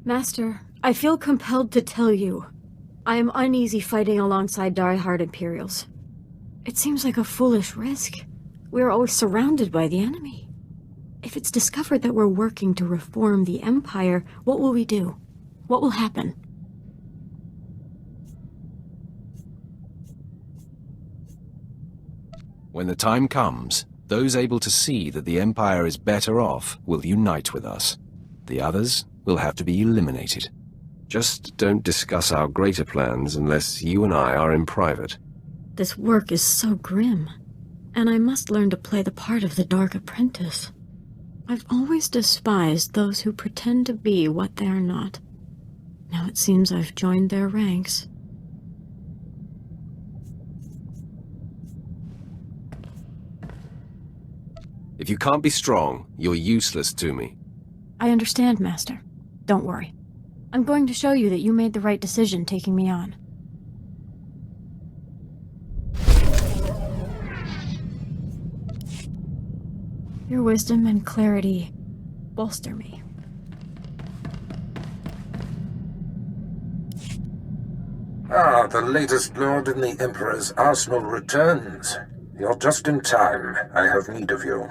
Master, I feel compelled to tell you. I am uneasy fighting alongside die-hard Imperials. It seems like a foolish risk. We are always surrounded by the enemy. If it's discovered that we're working to reform the Empire, what will we do? What will happen? When the time comes, those able to see that the Empire is better off will unite with us. The others will have to be eliminated. Just don't discuss our greater plans unless you and I are in private. This work is so grim, and I must learn to play the part of the Dark Apprentice. I've always despised those who pretend to be what they're not. Now it seems I've joined their ranks. If you can't be strong, you're useless to me. I understand, Master. Don't worry. I'm going to show you that you made the right decision taking me on. Your wisdom and clarity bolster me. Ah, the latest lord in the Emperor's arsenal returns. You're just in time. I have need of you.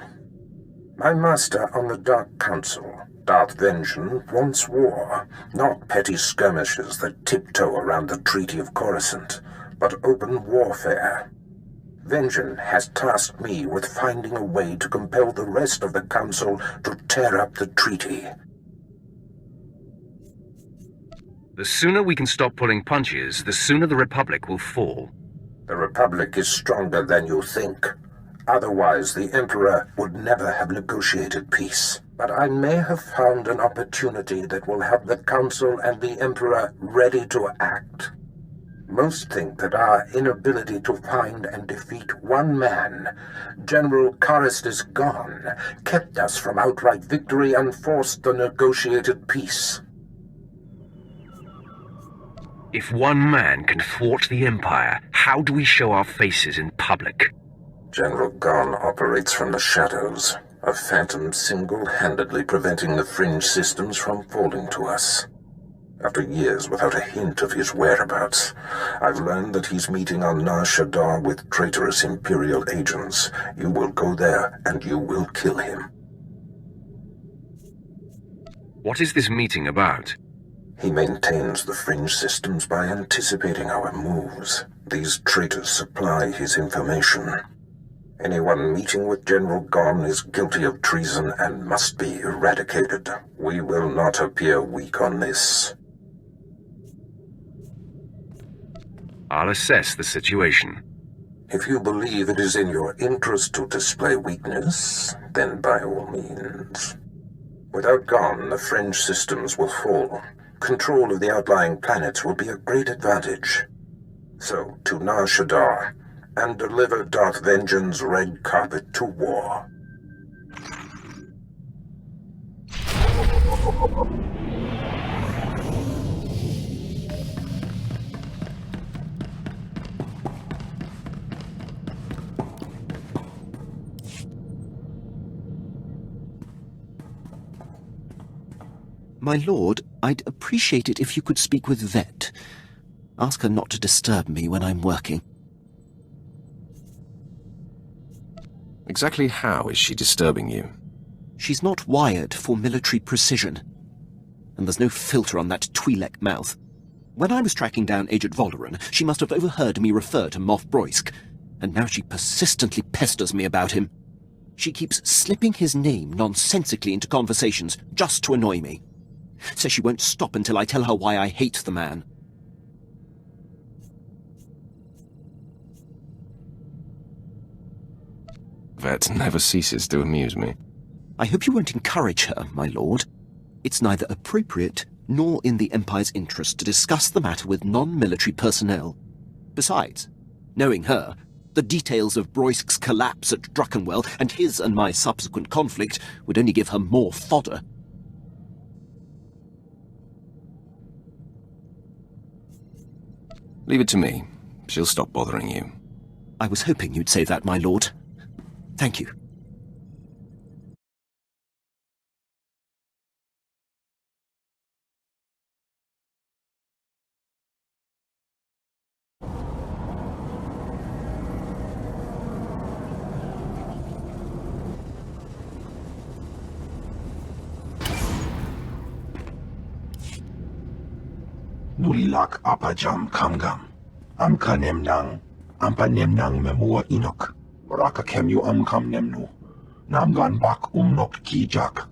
My master on the Dark Council, Darth Vengeance, wants war, not petty skirmishes that tiptoe around the Treaty of Coruscant, but open warfare. Vengeance has tasked me with finding a way to compel the rest of the Council to tear up the treaty. The sooner we can stop pulling punches, the sooner the Republic will fall. The Republic is stronger than you think. Otherwise, the Emperor would never have negotiated peace. But I may have found an opportunity that will have the Council and the Emperor ready to act. Most think that our inability to find and defeat one man, General Taris gone, kept us from outright victory and forced the negotiated peace. If one man can thwart the Empire, how do we show our faces in public? General Gon operates from the shadows, a phantom single-handedly preventing the fringe systems from falling to us. After years without a hint of his whereabouts, I've learned that he's meeting on Nar Shaddaa with traitorous Imperial agents. You will go there, and you will kill him. What is this meeting about? He maintains the fringe systems by anticipating our moves. These traitors supply his information. Anyone meeting with General Gon is guilty of treason and must be eradicated. We will not appear weak on this. I'll assess the situation. If you believe it is in your interest to display weakness, then by all means. Without Gon, the fringe systems will fall. Control of the outlying planets will be a great advantage. So, to Nar Shaddaa, and deliver Darth Vengeance's red carpet to war. My lord, I'd appreciate it if you could speak with Vet. Ask her not to disturb me when I'm working. Exactly how is she disturbing you? She's not wired for military precision. And there's no filter on that Twi'lek mouth. When I was tracking down Agent Volderen, she must have overheard me refer to Moff Broysk, and now she persistently pesters me about him. She keeps slipping his name nonsensically into conversations just to annoy me. Says she won't stop until I tell her why I hate the man. Vet never ceases to amuse me. I hope you won't encourage her, my lord. It's neither appropriate nor in the Empire's interest to discuss the matter with non-military personnel. Besides, knowing her, the details of Broysk's collapse at Druckenwell and his and my subsequent conflict would only give her more fodder. Leave it to me. She'll stop bothering you. I was hoping you'd say that, my lord. Thank you. Mulilak apajam kamgam. Amka nemnang. Ampa nemnang memua inok. Raka kemyu amkam nemnu. Namgan bak umnok kijak.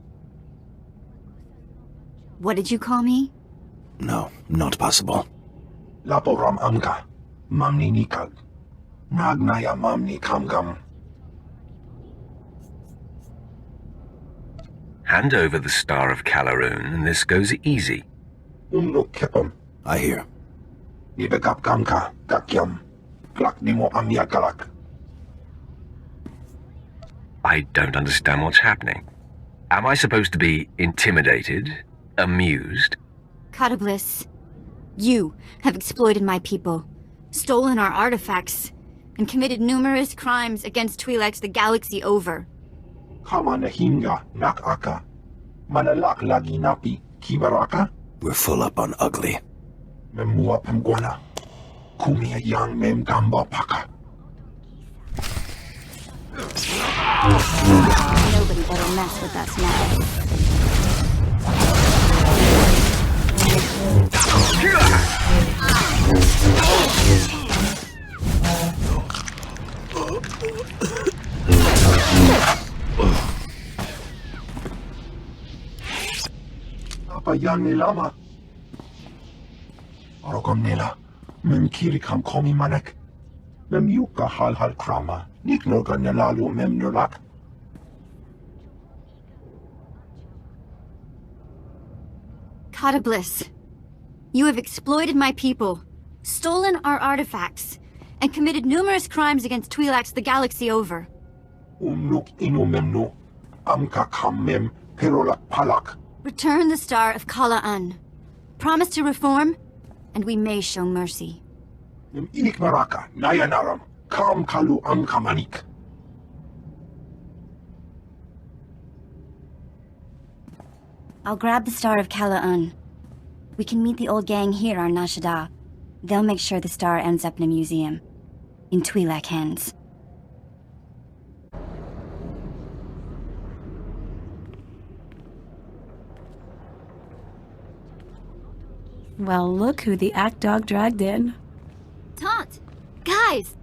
What did you call me? No, not possible. Laporam amka. Mamni nikag. Nagnaya mamni kamgam. Hand over the Star of Calaroon, and this goes easy. Umnok kepam. I hear. Nibegap kamka. Gakyam. Glak nimo amyagalak. I don't understand what's happening. Am I supposed to be intimidated? Amused? Catabliss, you have exploited my people, stolen our artifacts, and committed numerous crimes against Twi'leks the galaxy over. Kama nahinga nakaka. Manalak lagi napi kibaraka. We're full up on ugly. Memua pemguana. Kumia yang mem gamba paka. Nobody better mess with us now. Apa yang nilama? Arogam nila. Mem kirikam komi manek. Mem yuka hal krama. Niknoga nelalu mem nulak. Catabliss, you have exploited my people, stolen our artifacts, and committed numerous crimes against Twi'leks the galaxy over. Umnuk inu memnu. Amka kam mem perolak palak. Return the Star of Kala'an. Promise to reform, and we may show mercy. Mem inik maraka. Nayanaram. Kam kalu amka manik. I'll grab the Star of Kala'an. We can meet the old gang here on Nashada. They'll make sure the star ends up in a museum. In Twi'lek hands. Well, look who the act dog dragged in. Taunt! Guys!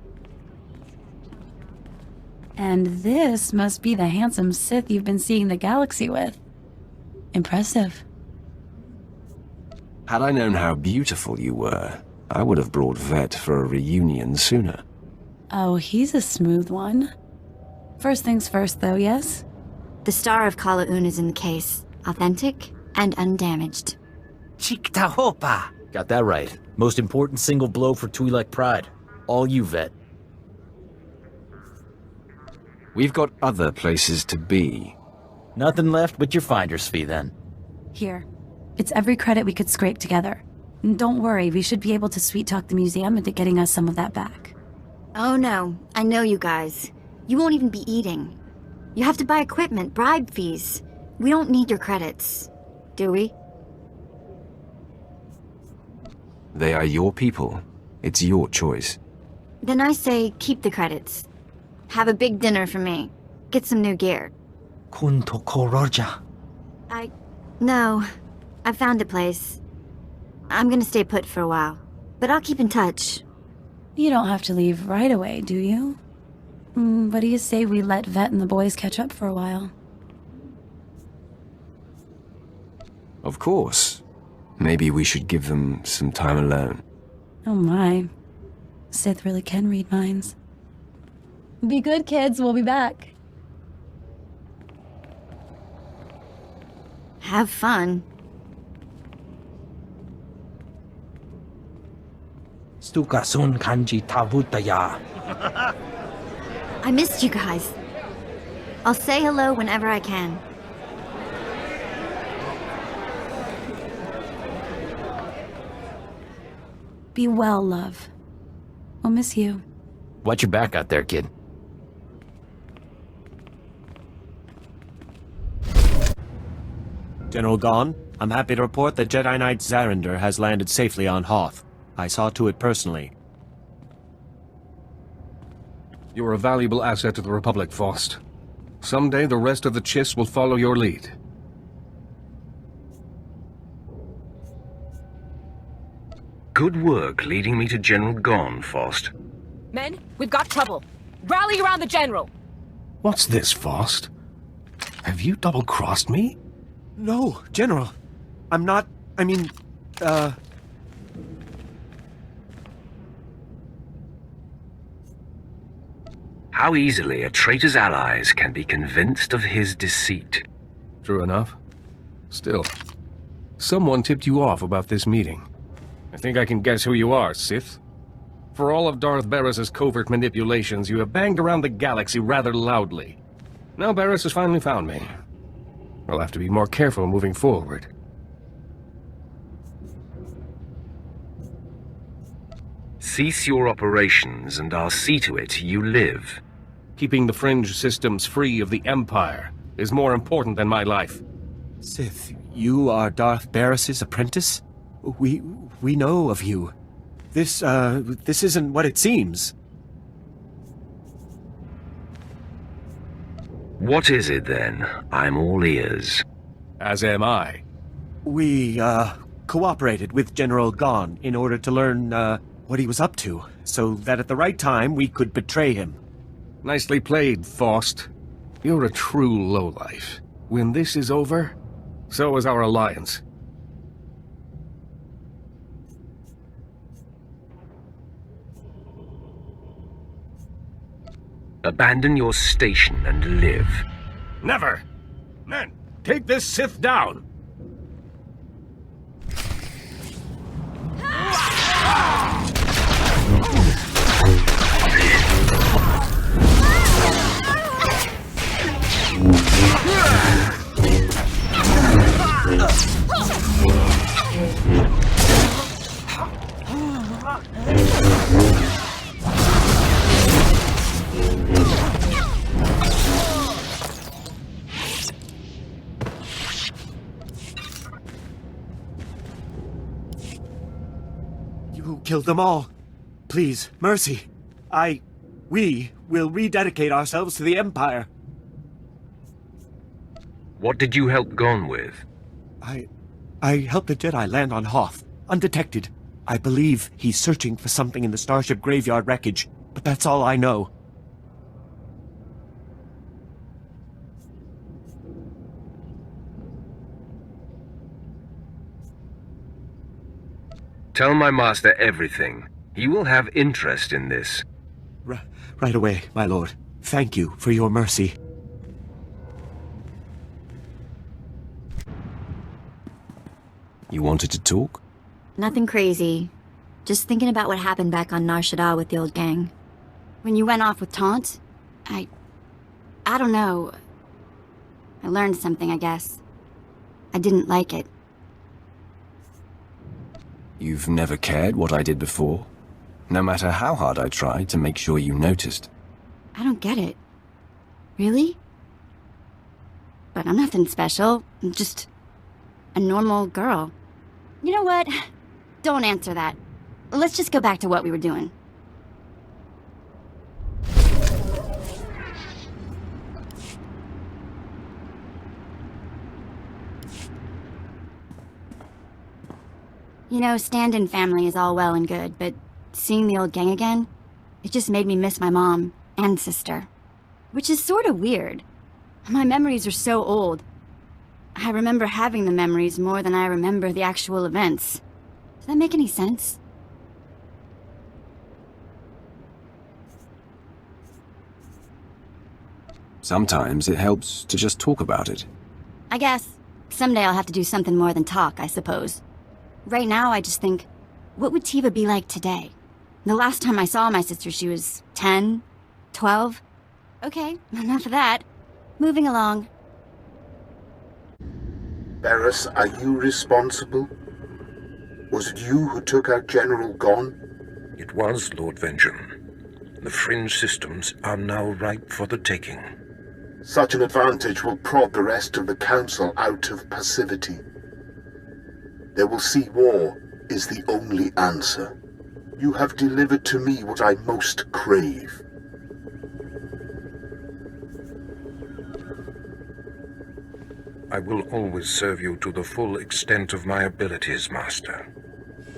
And this must be the handsome Sith you've been seeing the galaxy with. Impressive. Had I known how beautiful you were, I would have brought Vet for a reunion sooner. Oh, he's a smooth one. First things first, though, yes? The Star of Kala'un is in the case. Authentic and undamaged. Chiktahopa! Got that right. Most important single blow for Twi'lek pride. All you, Vet. We've got other places to be. Nothing left but your finder's fee, then. Here. It's every credit we could scrape together. And don't worry, we should be able to sweet-talk the museum into getting us some of that back. Oh no, I know you guys. You won't even be eating. You have to buy equipment, bribe fees. We don't need your credits. Do we? They are your people. It's your choice. Then I say keep the credits. Have a big dinner for me. Get some new gear. Kunto Koroja. No. I found a place. I'm gonna stay put for a while. But I'll keep in touch. You don't have to leave right away, do you? What do you say we let Vet and the boys catch up for a while? Of course. Maybe we should give them some time alone. Oh my. Sith really can read minds. Be good, kids. We'll be back. Have fun. Stukasun kanji tabutaya. I missed you guys. I'll say hello whenever I can. Be well, love. We'll miss you. Watch your back out there, kid. General Gon, I'm happy to report that Jedi Knight Zarander has landed safely on Hoth. I saw to it personally. You're a valuable asset to the Republic, Faust. Someday the rest of the Chiss will follow your lead. Good work leading me to General Gon, Faust. Men, we've got trouble. Rally around the General! What's this, Faust? Have you double-crossed me? No, General. I'm not... How easily a traitor's allies can be convinced of his deceit. True enough. Still, someone tipped you off about this meeting. I think I can guess who you are, Sith. For all of Darth Barris's covert manipulations, you have banged around the galaxy rather loudly. Now Barris has finally found me. I'll have to be more careful moving forward. Cease your operations, and I'll see to it you live. Keeping the fringe systems free of the Empire is more important than my life. Sith, you are Darth Barris's apprentice? We know of you. This isn't what it seems. What is it, then? I'm all ears. As am I. We, cooperated with General Gon in order to learn, what he was up to, so that at the right time we could betray him. Nicely played, Faust. You're a true lowlife. When this is over, so is our alliance. Abandon your station and live. Never! Men, take this Sith down! You killed them all. Please, mercy. We will rededicate ourselves to the Empire. What did you help Gon with? I helped the Jedi land on Hoth, undetected. I believe he's searching for something in the Starship Graveyard wreckage, but that's all I know. Tell my master everything. He will have interest in this. Right away, my lord. Thank you for your mercy. You wanted to talk? Nothing crazy. Just thinking about what happened back on Nar Shaddaa with the old gang. When you went off with Taunt, I don't know. I learned something, I guess. I didn't like it. You've never cared what I did before? No matter how hard I tried to make sure you noticed. I don't get it. Really? But I'm nothing special. I'm just a normal girl. You know what? Don't answer that. Let's just go back to what we were doing. You know, stand-in family is all well and good, but seeing the old gang again, it just made me miss my mom and sister. Which is sort of weird. My memories are so old. I remember having the memories more than I remember the actual events. Does that make any sense? Sometimes it helps to just talk about it. I guess. Someday I'll have to do something more than talk, I suppose. Right now, I just think, what would Tiva be like today? The last time I saw my sister, she was 10, 12. Okay, enough of that. Moving along. Barris, are you responsible? Was it you who took out General Gon? It was, Lord Vengeance. The fringe systems are now ripe for the taking. Such an advantage will prod the rest of the Council out of passivity. They will see war is the only answer. You have delivered to me what I most crave. I will always serve you to the full extent of my abilities, Master.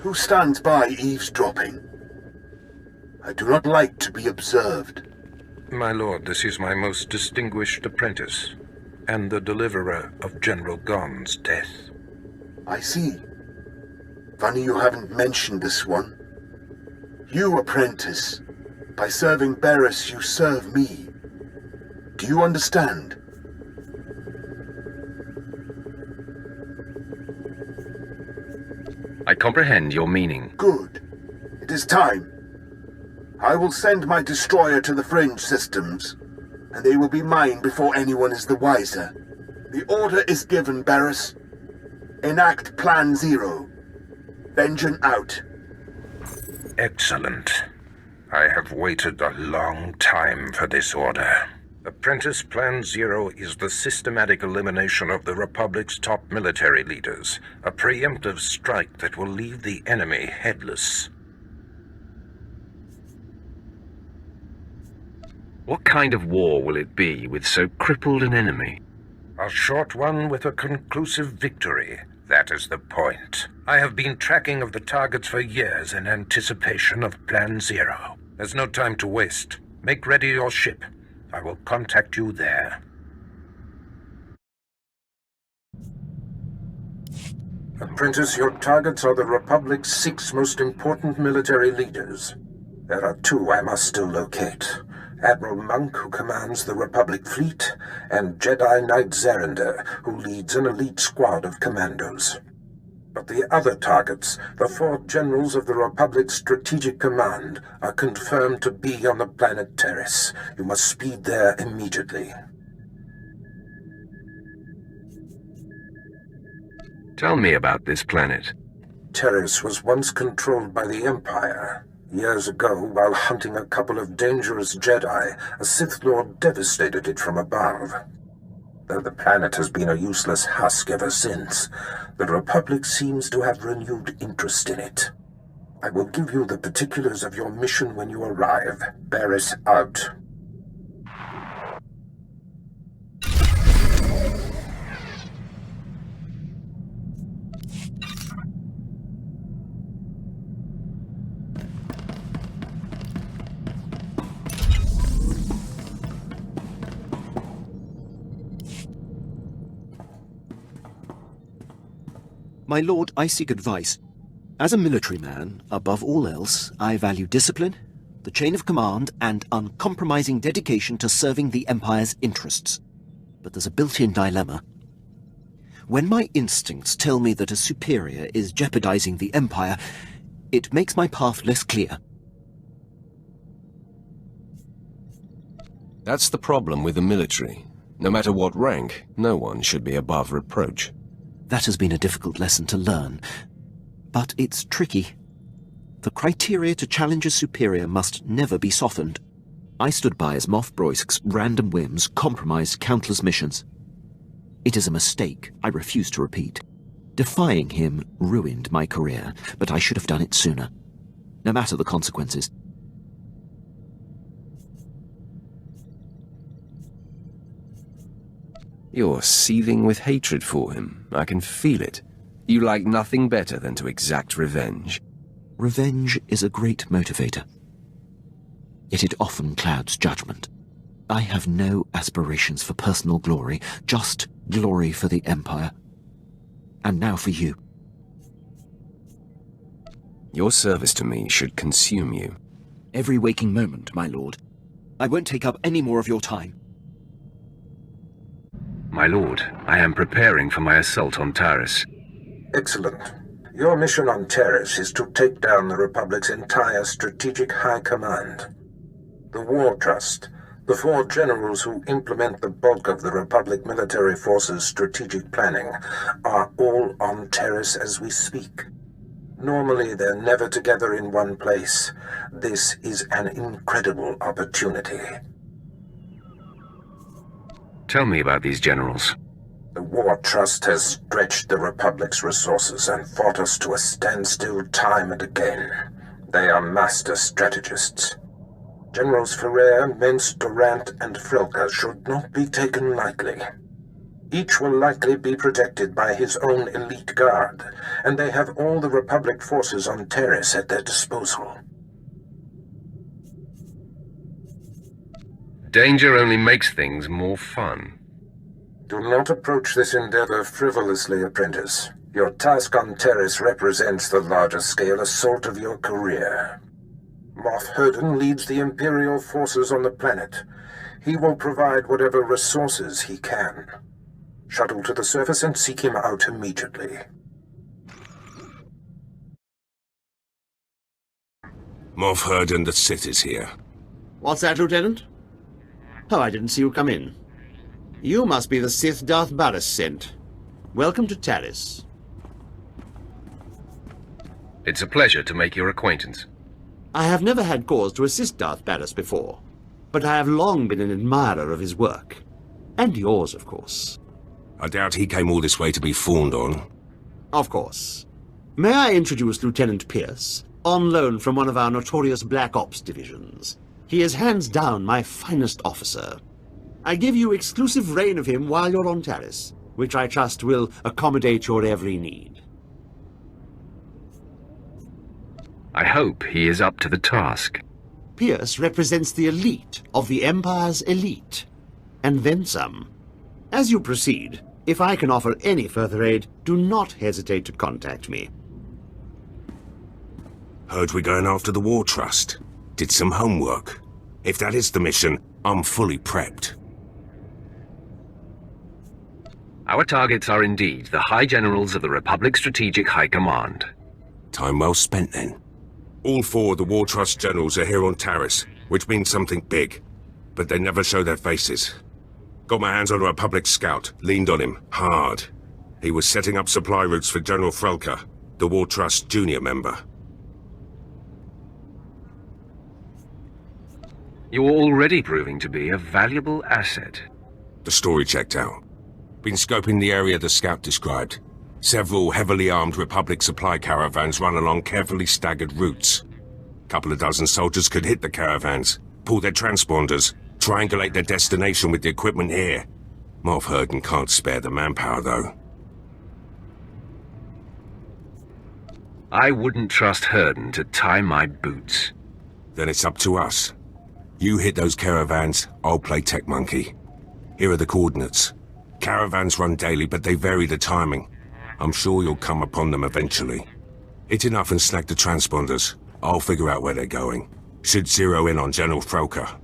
Who stands by eavesdropping? I do not like to be observed. My lord, this is my most distinguished apprentice, and the deliverer of General Gon's death. I see. Funny you haven't mentioned this one. You, apprentice, by serving Barris, you serve me. Do you understand? I comprehend your meaning. Good. It is time. I will send my destroyer to the fringe systems, and they will be mine before anyone is the wiser. The order is given, Barris. Enact Plan 0. Vengeance out. Excellent. I have waited a long time for this order. Apprentice Plan 0 is the systematic elimination of the Republic's top military leaders, a preemptive strike that will leave the enemy headless. What kind of war will it be with so crippled an enemy? A short one with a conclusive victory. That is the point. I have been tracking of the targets for years in anticipation of Plan 0. There's no time to waste. Make ready your ship. I will contact you there. Apprentice, your targets are the Republic's 6 most important military leaders. There are 2 I must still locate. Admiral Monk, who commands the Republic fleet, and Jedi Knight Zarinder, who leads an elite squad of commandos. But the other targets, the 4 generals of the Republic's strategic command, are confirmed to be on the planet Taris. You must speed there immediately. Tell me about this planet. Taris was once controlled by the Empire. Years ago, while hunting a couple of dangerous Jedi, a Sith Lord devastated it from above. Though the planet has been a useless husk ever since, the Republic seems to have renewed interest in it. I will give you the particulars of your mission when you arrive. Barris out. My lord, I seek advice. As a military man, above all else, I value discipline, the chain of command, and uncompromising dedication to serving the Empire's interests. But there's a built-in dilemma. When my instincts tell me that a superior is jeopardizing the Empire, it makes my path less clear. That's the problem with the military. No matter what rank, no one should be above reproach. That has been a difficult lesson to learn, but it's tricky. The criteria to challenge a superior must never be softened. I stood by as Moff Broisk's random whims compromised countless missions. It is a mistake I refuse to repeat. Defying him ruined my career, but I should have done it sooner. No matter the consequences. You're seething with hatred for him. I can feel it. You like nothing better than to exact revenge. Revenge is a great motivator. Yet it often clouds judgment. I have no aspirations for personal glory, just glory for the Empire. And now for you. Your service to me should consume you. Every waking moment, my lord. I won't take up any more of your time. My lord, I am preparing for my assault on Taris. Excellent. Your mission on Taris is to take down the Republic's entire strategic high command. The War Trust, the 4 generals who implement the bulk of the Republic military force's strategic planning, are all on Taris as we speak. Normally, they're never together in one place. This is an incredible opportunity. Tell me about these generals. The War Trust has stretched the Republic's resources and fought us to a standstill time and again. They are master strategists. Generals Ferrer, Mence, Durant, and Frilka should not be taken lightly. Each will likely be protected by his own elite guard, and they have all the Republic forces on Taris at their disposal. Danger only makes things more fun. Do not approach this endeavor frivolously, apprentice. Your task on Taris represents the larger-scale assault of your career. Moff Herden leads the Imperial forces on the planet. He will provide whatever resources he can. Shuttle to the surface and seek him out immediately. Moff Herden, the Sith is here. What's that, Lieutenant? Oh, I didn't see you come in. You must be the Sith Darth Barris sent. Welcome to Taris. It's a pleasure to make your acquaintance. I have never had cause to assist Darth Barris before, but I have long been an admirer of his work. And yours, of course. I doubt he came all this way to be fawned on. Of course. May I introduce Lieutenant Pierce, on loan from one of our notorious Black Ops divisions. He is hands down my finest officer. I give you exclusive reign of him while you're on Taris, which I trust will accommodate your every need. I hope he is up to the task. Pierce represents the elite of the Empire's elite, and then some. As you proceed, if I can offer any further aid, do not hesitate to contact me. Heard we're going after the War Trust. Did some homework. If that is the mission, I'm fully prepped. Our targets are indeed the High Generals of the Republic Strategic High Command. Time well spent, then. All 4 of the War Trust generals are here on Taris, which means something big. But they never show their faces. Got my hands on a Republic scout, leaned on him, hard. He was setting up supply routes for General Frelka, the War Trust junior member. You're already proving to be a valuable asset. The story checked out. Been scoping the area the scout described. Several heavily armed Republic supply caravans run along carefully staggered routes. Couple of dozen soldiers could hit the caravans, pull their transponders, triangulate their destination with the equipment here. Moff Herden can't spare the manpower, though. I wouldn't trust Herden to tie my boots. Then it's up to us. You hit those caravans, I'll play tech monkey. Here are the coordinates. Caravans run daily, but they vary the timing. I'm sure you'll come upon them eventually. Hit enough and snag the transponders. I'll figure out where they're going. Should zero in on General Frelka.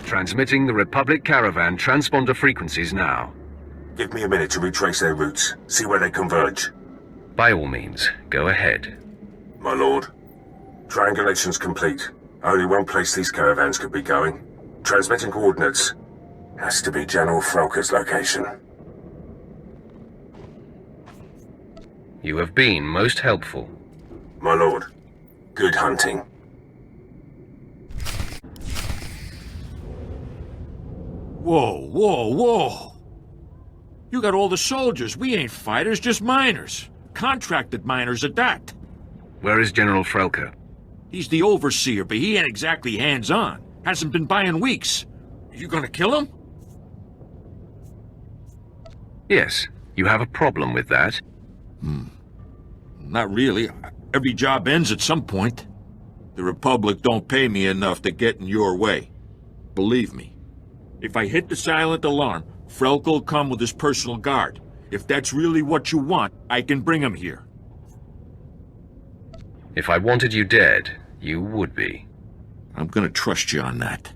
Transmitting the Republic Caravan transponder frequencies now. Give me a minute to retrace their routes, see where they converge. By all means, go ahead. My lord. Triangulation's complete. Only one place these caravans could be going. Transmitting coordinates. Has to be General Frelka's location. You have been most helpful. My lord. Good hunting. Whoa, whoa, whoa! You got all the soldiers. We ain't fighters, just miners. Contracted miners at that. Where is General Frelka? He's the overseer, but he ain't exactly hands-on. Hasn't been by in weeks. You gonna kill him? Yes. You have a problem with that? Not really. Every job ends at some point. The Republic don't pay me enough to get in your way. Believe me. If I hit the silent alarm, Frelka'll come with his personal guard. If that's really what you want, I can bring him here. If I wanted you dead, you would be. I'm gonna trust you on that.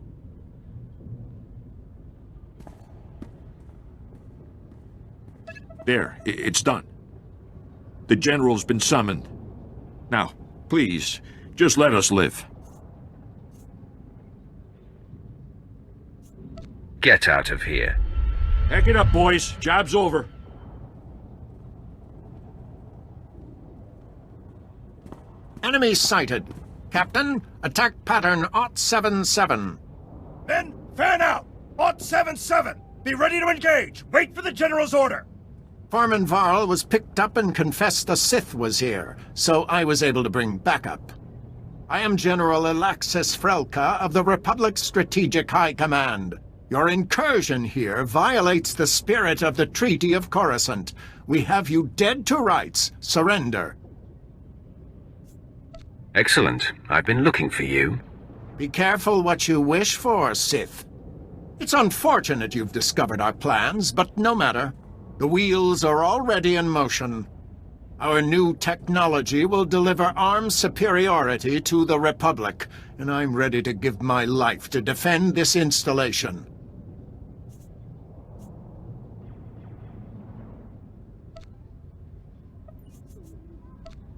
There, it's done. The General's been summoned. Now, please, just let us live. get out of here. Pack it up, boys. Job's over. Enemy sighted. Captain, attack pattern 077. Men, fan out! 077! Be ready to engage! Wait for the General's order! Foreman Varl was picked up and confessed the Sith was here, so I was able to bring backup. I am General Alexis Frelka of the Republic's Strategic High Command. Your incursion here violates the spirit of the Treaty of Coruscant. We have you dead to rights. Surrender. Excellent. I've been looking for you. Be careful what you wish for, Sith. It's unfortunate you've discovered our plans, but no matter. The wheels are already in motion. Our new technology will deliver arms superiority to the Republic, and I'm ready to give my life to defend this installation.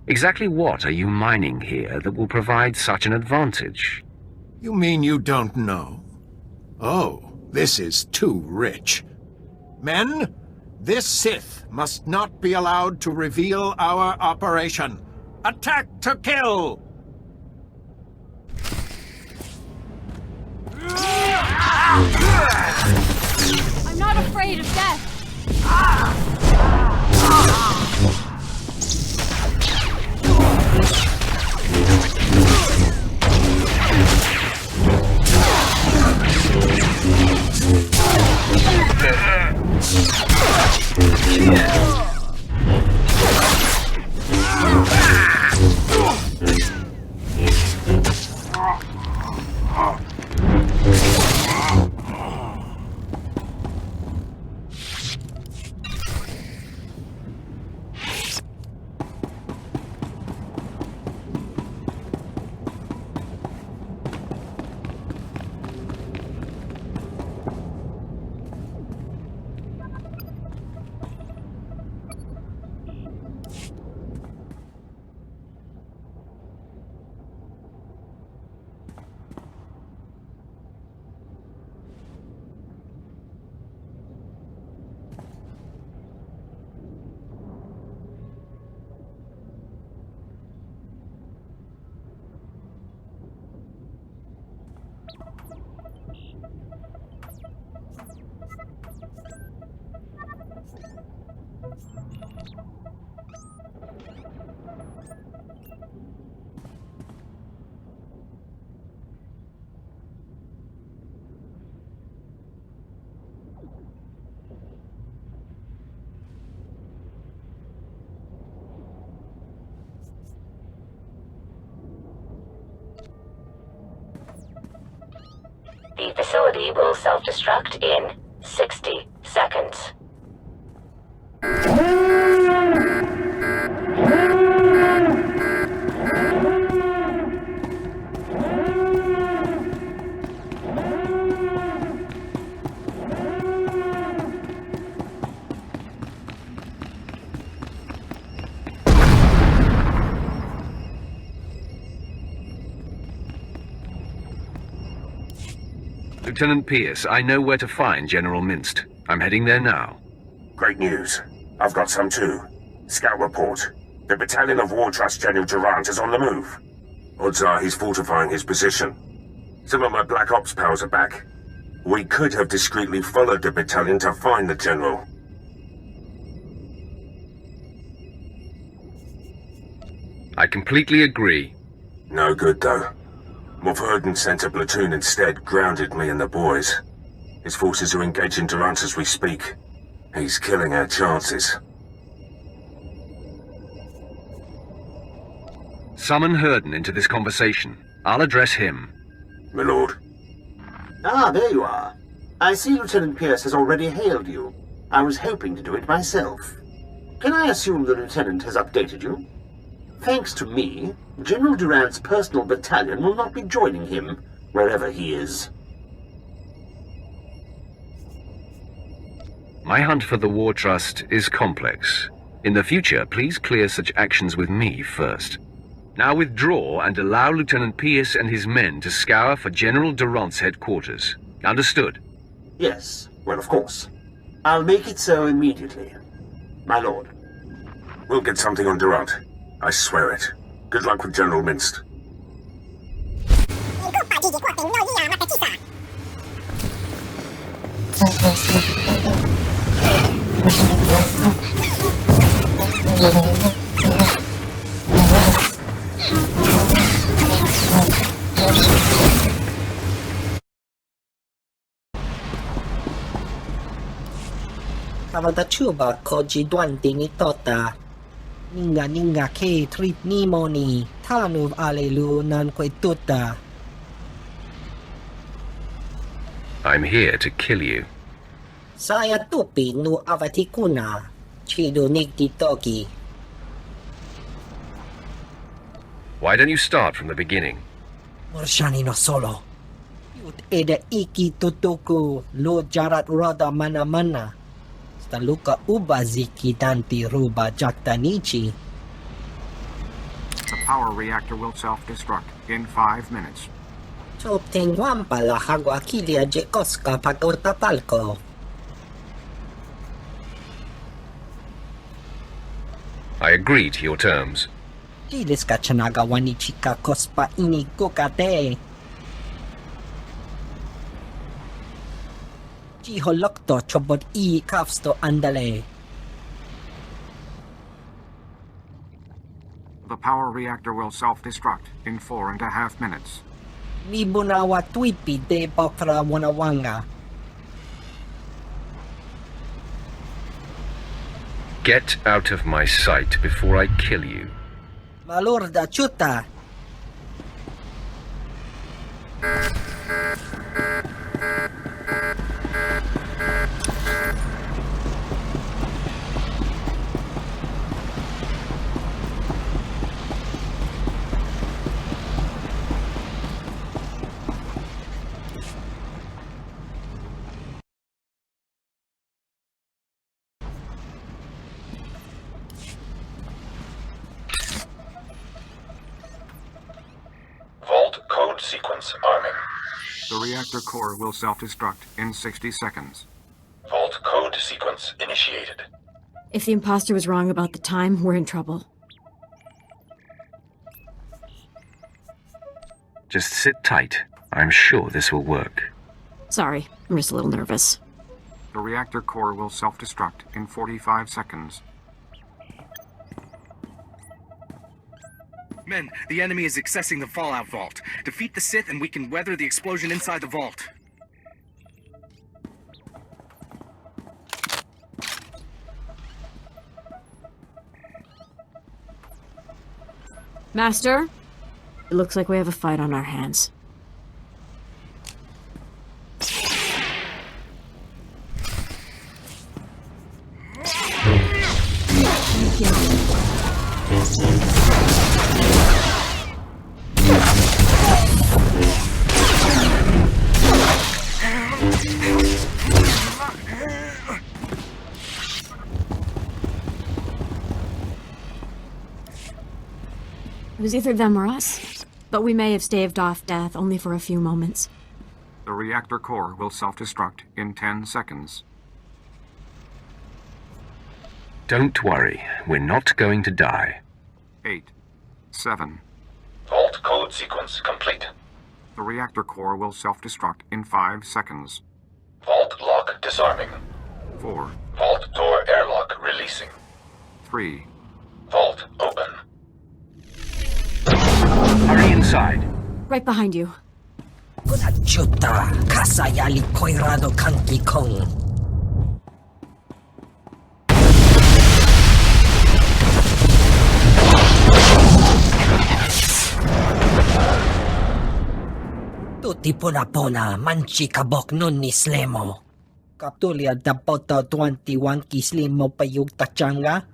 Exactly what are you mining here that will provide such an advantage? You mean you don't know? Oh, this is too rich. Men, this Sith must not be allowed to reveal our operation. Attack to kill! I'm not afraid of death! The facility will self-destruct in 60 seconds. Lieutenant Pierce, I know where to find General Minst. I'm heading there now. Great news. I've got some too. Scout report. The battalion of War Trust General Durant is on the move. Odds are he's fortifying his position. Some of my Black Ops pals are back. We could have discreetly followed the battalion to find the General. I completely agree. No good, though. Morfurden sent a platoon instead, grounded me and the boys. His forces are engaging Durant as we speak. He's killing our chances. Summon Herden into this conversation. I'll address him. My lord. Ah, there you are. I see Lieutenant Pierce has already hailed you. I was hoping to do it myself. Can I assume the Lieutenant has updated you? Thanks to me, General Durant's personal battalion will not be joining him, wherever he is. My hunt for the War Trust is complex. In the future, please clear such actions with me first. Now withdraw and allow Lieutenant Pierce and his men to scour for General Durant's headquarters. Understood? Yes, well, of course. I'll make it so immediately. My lord. We'll get something on Durant. I swear it. Good luck with General Minst. Kawadachuba koji duante ni tota. Ninga ke trip ni moni. Tanuv alelu nan kwe tuta. I'm here to kill you. Saya tupi nu avatikuna. Chido nikti toki. Why don't you start from the beginning? Morshani no solo. Yut eda iki tutuku. Lo jarat roda mana. Staluka ubaziki tanti ruba jaktanichi. The power reactor will self-destruct in 5 minutes. Choptengwam pala hagwa kilia jekoska pagotapalko. I agree to your terms. Dilis ka chanagawani chika kospa ini kukate. Jiholokto chobot I kafsto andale. The power reactor will self-destruct in 4.5 minutes. Libunawa twipi de bakra wanawanga. Get out of my sight before I kill you. Malorda chuta. Sequence arming. The reactor core will self-destruct in 60 seconds. Vault code sequence initiated. If the imposter was wrong about the time, we're in trouble. Just sit tight. I'm sure this will work. Sorry, I'm just a little nervous. The reactor core will self-destruct in 45 seconds. Men, the enemy is accessing the Fallout Vault. Defeat the Sith and we can weather the explosion inside the vault. Master, it looks like we have a fight on our hands. It was either them or us, but we may have staved off death only for a few moments. The reactor core will self-destruct in 10 seconds. Don't worry, we're not going to die. 8, 7. Vault code sequence complete. The reactor core will self-destruct in 5 seconds. Vault lock disarming. 4. Vault door airlock releasing. 3. Vault open. Hurry inside. Right behind you. Chuta, kasayali koirado kanki kong. Tuti pona manchi kabok nun ni slemo. Kaptulia dapoto 21 kislimo payug tachanga.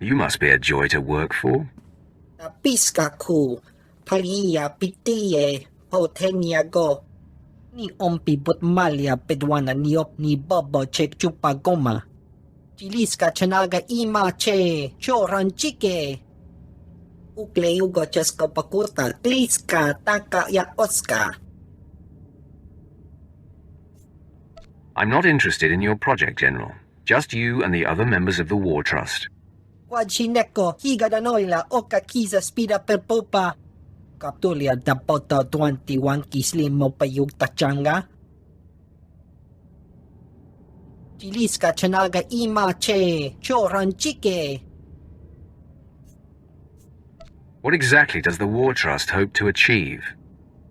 You must be a joy to work for. Napiska ku, paliya pitiye, potenya go. Ni ompi but malia pedwana niop ni bobo chek chupa goma. Chiliska chanaga ima che, choran chike. Ukleugo Česko Pakurta, Kliska, Taka ya Oska. I'm not interested in your project, General. Just you and the other members of the War Trust. Wajineko, Higadanoila, Oka Kiza Spida per Popa. Kaptulia da Poto 21 Kislim Mopayuk Tachanga. Chiliska Chanaga Imache, Choranchike. What exactly does the War Trust hope to achieve?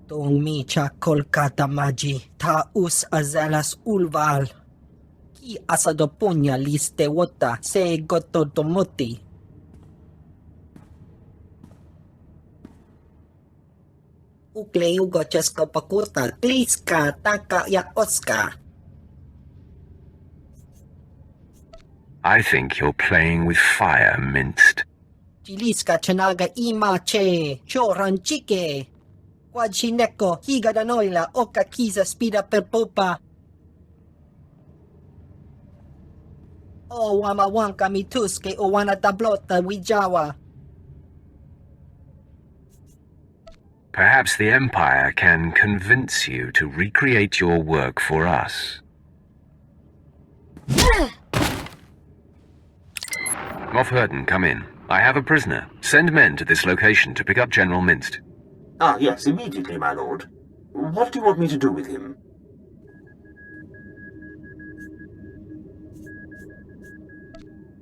Tong Micha Kolkata Maji, Taus Azalas Ulval. Ki Asadoponya Liste Wota, Se Gototomoti. Ukleugo Česko Pakurta, Kliska, Taka ya Oska. I think you're playing with fire, Minced. Chiliska Chanaga Imache, Choranchike. Wajineko, Higadanoila, Oka Kiza Spida per Popa. O Wamawanka Mituske, O Wana Tablota Wijawa. Perhaps the Empire can convince you to recreate your work for us. Moff Hurden, come in. I have a prisoner. Send men to this location to pick up General Minst. Ah, yes, immediately, my lord. What do you want me to do with him?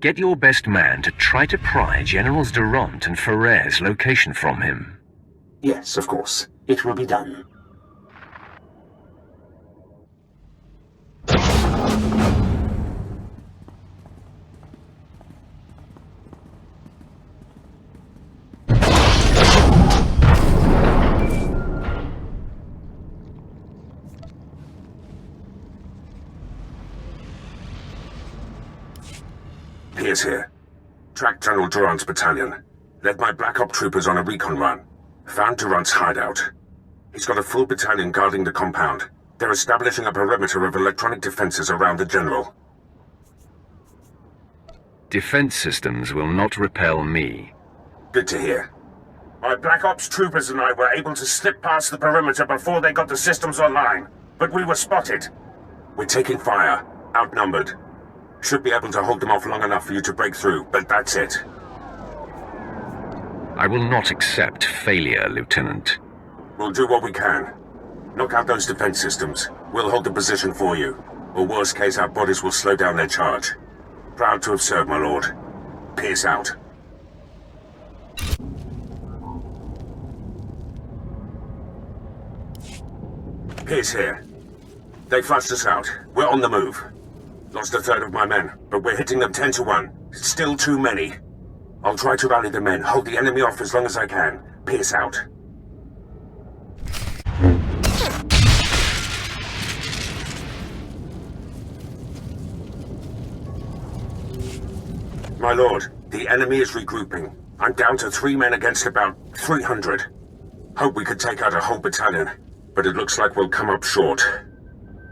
Get your best man to try to pry Generals Durant and Ferrer's location from him. Yes, of course. It will be done. Pierce here. Tracked General Durant's battalion. Led my Black Op troopers on a recon run. Found Durant's hideout. He's got a full battalion guarding the compound. They're establishing a perimeter of electronic defenses around the General. Defense systems will not repel me. Good to hear. My Black Ops troopers and I were able to slip past the perimeter before they got the systems online, but we were spotted. We're taking fire, outnumbered. Should be able to hold them off long enough for you to break through, but that's it. I will not accept failure, Lieutenant. We'll do what we can. Knock out those defense systems. We'll hold the position for you. Or worst case, our bodies will slow down their charge. Proud to have served, my lord. Pierce out. Pierce here. They flushed us out. We're on the move. Lost a third of my men, but we're hitting them 10 to 1. Still too many. I'll try to rally the men, hold the enemy off as long as I can. Pierce out. My lord, the enemy is regrouping. I'm down to 3 men against about 300. Hope we could take out a whole battalion, but it looks like we'll come up short.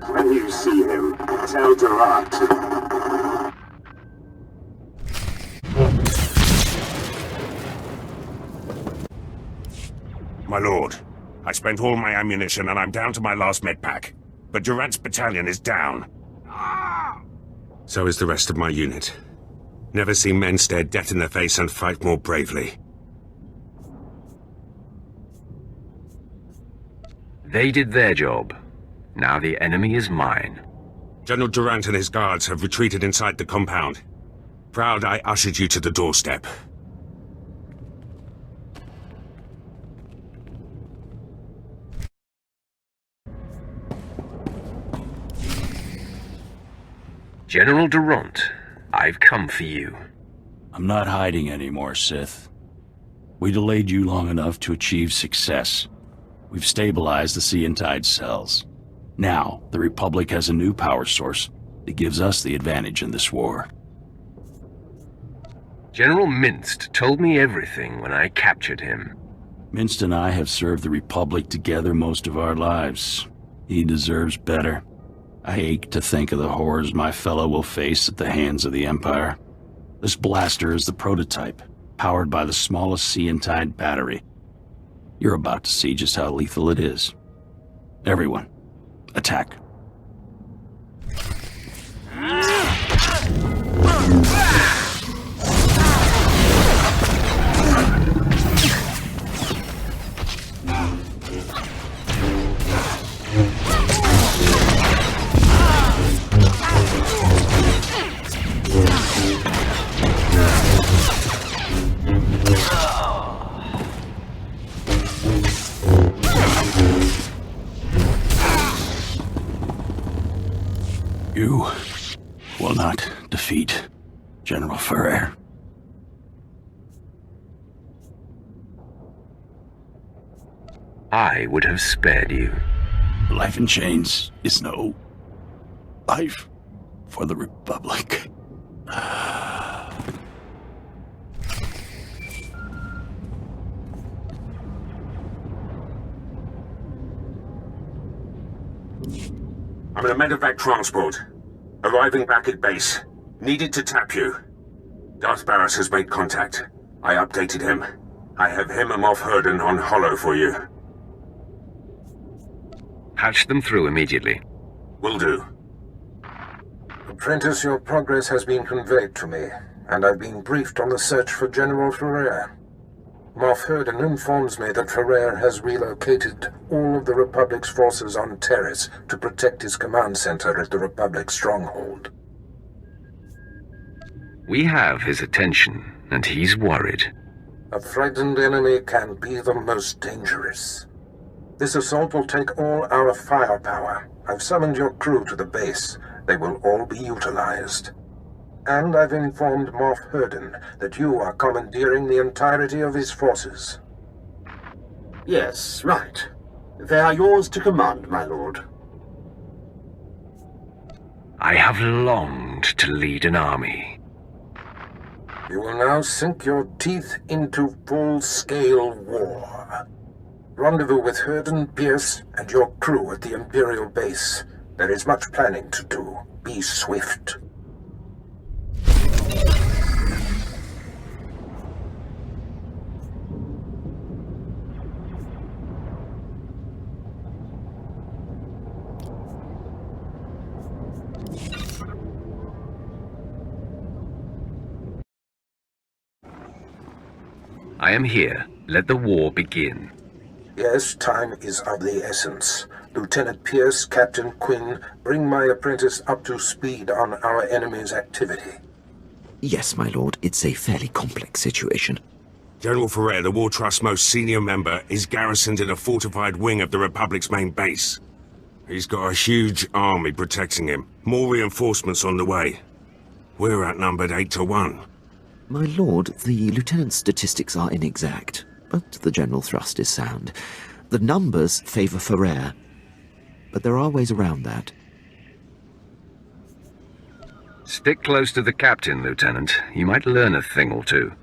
When you see him, tell Durant. My lord, I spent all my ammunition and I'm down to my last med pack. But Durant's battalion is down. So is the rest of my unit. Never seen men stare death in the face and fight more bravely. They did their job. Now the enemy is mine. General Durant and his guards have retreated inside the compound. Proud I ushered you to the doorstep. General Durant, I've come for you. I'm not hiding anymore, Sith. We delayed you long enough to achieve success. We've stabilized the Sea and Tide cells. Now, the Republic has a new power source that gives us the advantage in this war. General Minst told me everything when I captured him. Minst and I have served the Republic together most of our lives. He deserves better. I ache to think of the horrors my fellow will face at the hands of the Empire. This blaster is the prototype. powered by the smallest sea-and-tide battery. You're about to see just how lethal it is. Everyone, attack. You will not defeat General Ferrer. I would have spared you. Life in chains is no life for the Republic. I'm in a medevac transport. Arriving back at base. Needed to tap you. Darth Barris has made contact. I updated him. I have him and Moff Herden on Hollow for you. Patch them through immediately. Will do. Apprentice, your progress has been conveyed to me, and I've been briefed on the search for General Ferrer. Moff Herden informs me that Ferrer has relocated all of the Republic's forces on Taris to protect his command center at the Republic stronghold. We have his attention, and he's worried. A frightened enemy can be the most dangerous. This assault will take all our firepower. I've summoned your crew to the base. They will all be utilized. And I've informed Moff Herden that you are commandeering the entirety of his forces. Yes, right. They are yours to command, my lord. I have longed to lead an army. You will now sink your teeth into full-scale war. Rendezvous with Herden, Pierce, and your crew at the Imperial base. There is much planning to do. Be swift. I am here. Let the war begin. Yes, time is of the essence. Lieutenant Pierce, Captain Quinn, bring my apprentice up to speed on our enemy's activity. Yes, my lord. It's a fairly complex situation. General Ferrer, the War Trust's most senior member, is garrisoned in a fortified wing of the Republic's main base. He's got a huge army protecting him. More reinforcements on the way. We're outnumbered 8-1. My lord, the lieutenant's statistics are inexact, but the general thrust is sound. The numbers favor Ferrer, but there are ways around that. Stick close to the captain, Lieutenant. You might learn a thing or two.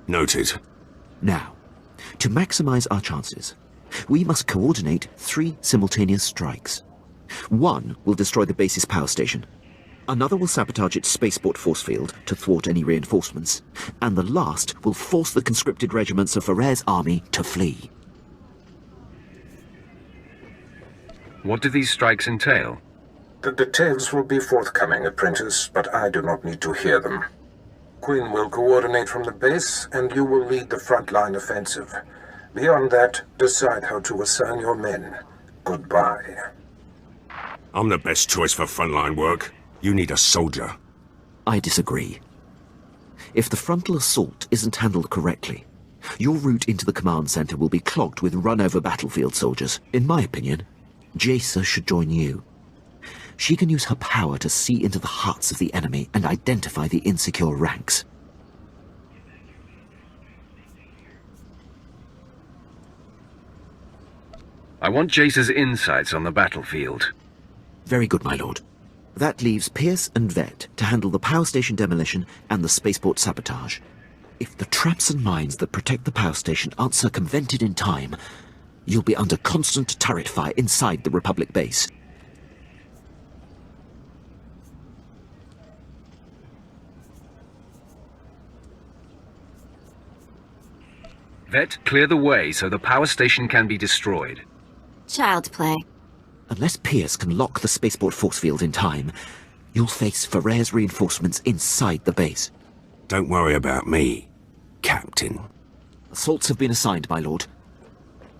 Noted. Now, to maximize our chances, we must coordinate 3 simultaneous strikes. One will destroy the base's power station. Another will sabotage its spaceport force field to thwart any reinforcements. And the last will force the conscripted regiments of Ferrer's army to flee. What do these strikes entail? The details will be forthcoming, apprentice, but I do not need to hear them. Quinn will coordinate from the base, and you will lead the frontline offensive. Beyond that, decide how to assign your men. Goodbye. I'm the best choice for frontline work. You need a soldier. I disagree. If the frontal assault isn't handled correctly, your route into the command center will be clogged with run-over battlefield soldiers. In my opinion, Jaisa should join you. She can use her power to see into the hearts of the enemy and identify the insecure ranks. I want Jace's insights on the battlefield. Very good, my lord. That leaves Pierce and Vet to handle the power station demolition and the spaceport sabotage. If the traps and mines that protect the power station aren't circumvented in time, you'll be under constant turret fire inside the Republic base. Vet, clear the way so the power station can be destroyed. Child play. Unless Pierce can lock the spaceport force field in time, you'll face Ferrer's reinforcements inside the base. Don't worry about me, Captain. Assaults have been assigned, my lord.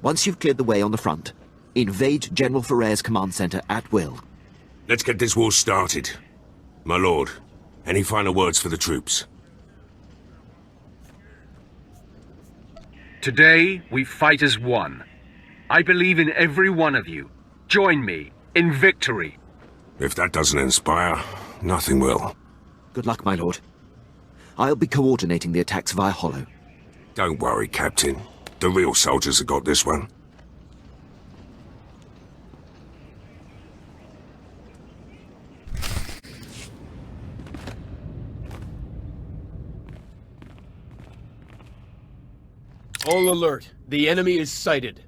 Once you've cleared the way on the front, invade General Ferrer's command center at will. Let's get this war started. My lord, any final words for the troops? Today, we fight as one. I believe in every one of you. Join me in victory. If that doesn't inspire, nothing will. Good luck, my lord. I'll be coordinating the attacks via Hollow. Don't worry, Captain. The real soldiers have got this one. All alert. The enemy is sighted.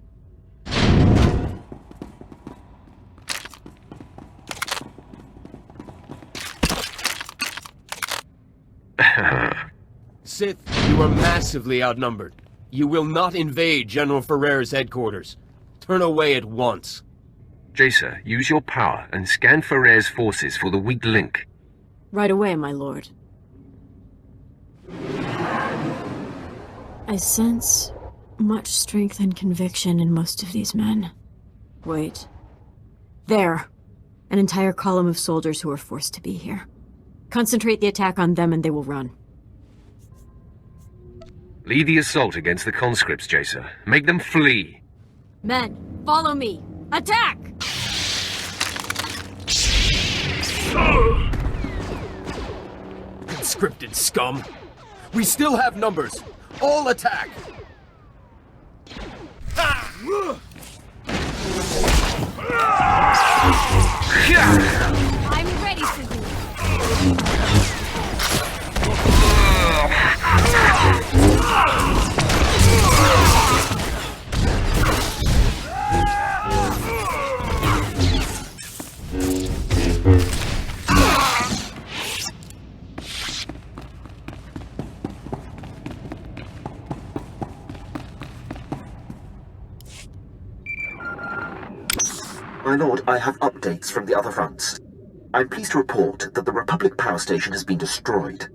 Sith, you are massively outnumbered. You will not invade General Ferrer's headquarters. Turn away at once. Jacer, use your power and scan Ferrer's forces for the weak link. Right away, my lord. I sense much strength and conviction in most of these men. Wait. There. An entire column of soldiers who are forced to be here. Concentrate the attack on them and they will run. Lead the assault against the conscripts, Jacer. Make them flee. Men, follow me! Attack! Conscripted scum! We still have numbers! All attack! I'm ready for you! My lord, I have updates from the other fronts. I'm pleased to report that the Republic power station has been destroyed.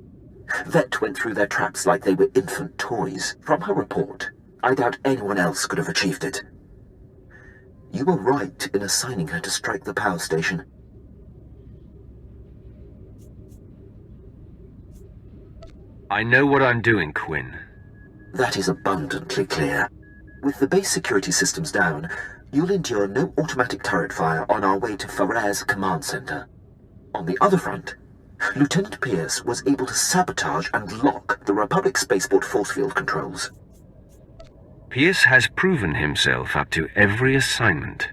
Vet went through their traps like they were infant toys. From her report, I doubt anyone else could have achieved it. You were right in assigning her to strike the power station. I know what I'm doing, Quinn. That is abundantly clear. With the base security systems down, you'll endure no automatic turret fire on our way to Ferrer's command center. On the other front, Lieutenant Pierce was able to sabotage and lock the Republic spaceport force field controls. Pierce has proven himself up to every assignment.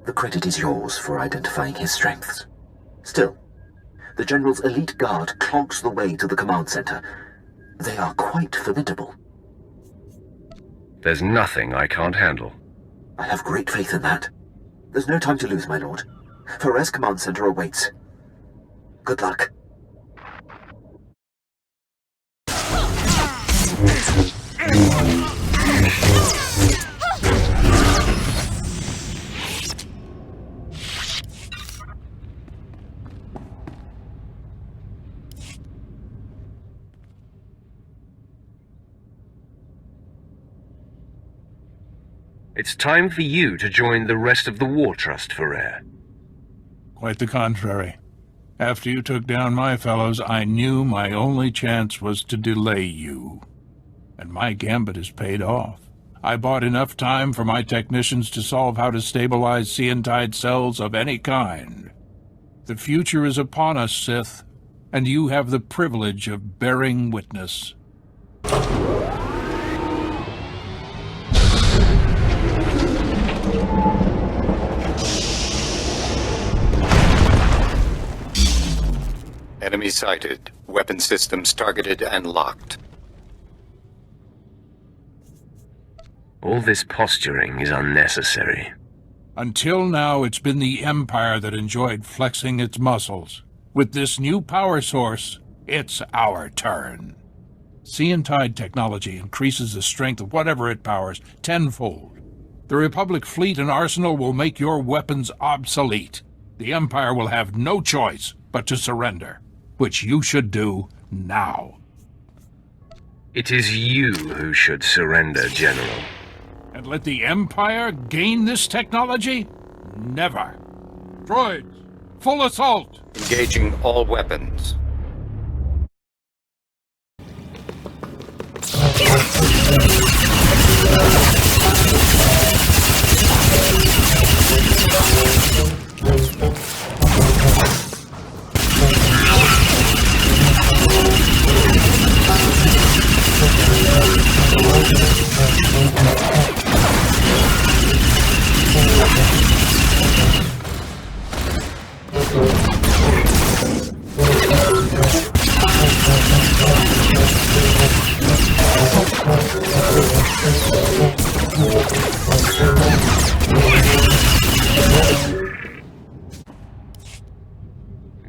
The credit is yours for identifying his strengths. Still, the General's elite guard clogs the way to the command center. They are quite formidable. There's nothing I can't handle. I have great faith in that. There's no time to lose, my lord. Ferrer's command center awaits. Good luck. It's time for you to join the rest of the War Trust, Ferrer. Quite the contrary. After you took down my fellows, I knew my only chance was to delay you. And my gambit has paid off. I bought enough time for my technicians to solve how to stabilize scientide cells of any kind. The future is upon us, Sith, and you have the privilege of bearing witness. Enemy sighted. Weapon systems targeted and locked. All this posturing is unnecessary. Until now, it's been the Empire that enjoyed flexing its muscles. With this new power source, it's our turn. Seeintide technology increases the strength of whatever it powers tenfold. The Republic fleet and arsenal will make your weapons obsolete. The Empire will have no choice but to surrender, which you should do now. It is you who should surrender, General. And let the Empire gain this technology? Never. Droids, full assault! Engaging all weapons.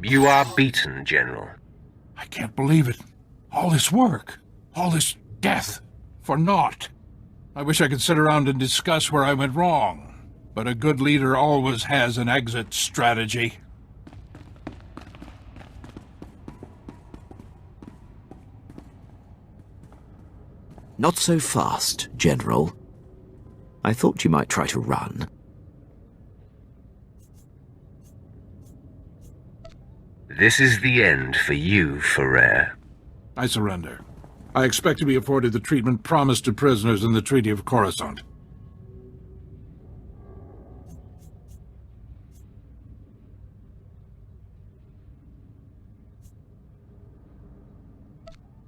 You are beaten, General. I can't believe it. All this work, all this death, for naught. I wish I could sit around and discuss where I went wrong, but a good leader always has an exit strategy. Not so fast, General. I thought you might try to run. This is the end for you, Ferrer. I surrender. I expect to be afforded the treatment promised to prisoners in the Treaty of Coruscant.